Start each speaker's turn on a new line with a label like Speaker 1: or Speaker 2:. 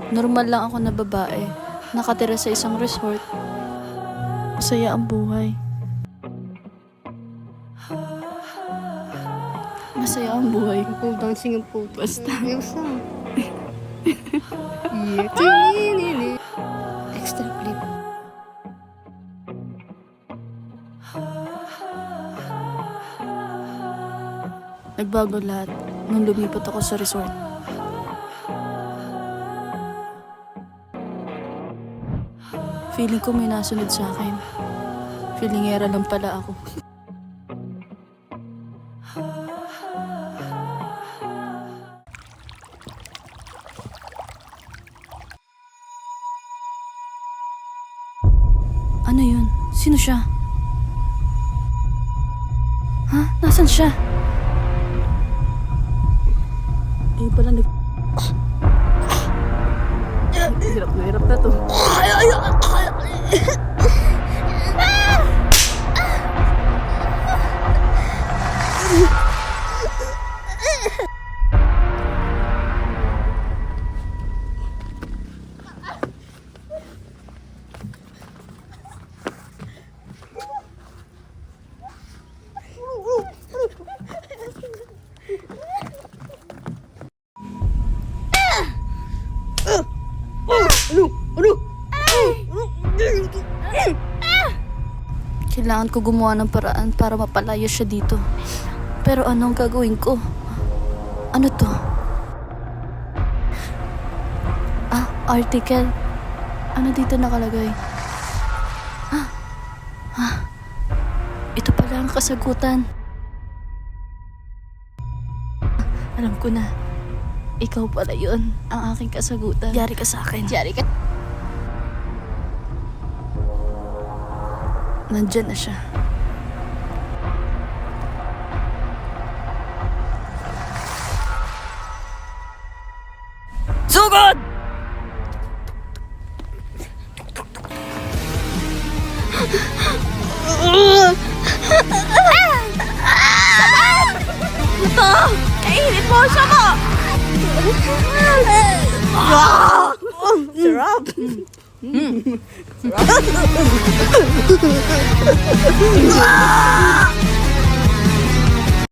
Speaker 1: Normal lang ako na babae, nakatira sa isang resort. Masaya ang buhay. Masaya ang buhay.
Speaker 2: Pole dancing ang po.
Speaker 1: Basta.
Speaker 2: Yung song. Yeah. Tinini. Extra clip.
Speaker 1: Nagbago lahat nung lumipat ako sa resort. Feeling ko may nasunod sa akin. Feelingera lang pala ako. Ano yun? Sino siya? Ha? Nasaan siya? Eh, pala nag... Hirap na to. Kailangan ko gumawa ng paraan para mapalayo siya dito. Pero anong gagawin ko? Ano to? Article. Ano dito nakalagay? Ito pala ang kasagutan. Alam ko na. Ikaw pala yun, ang aking kasagutan. Yari ka sa akin. Yari ka. Nandyan na siya. Sugod! Ito! Kainit mo siya mo! Sarap! Sarap!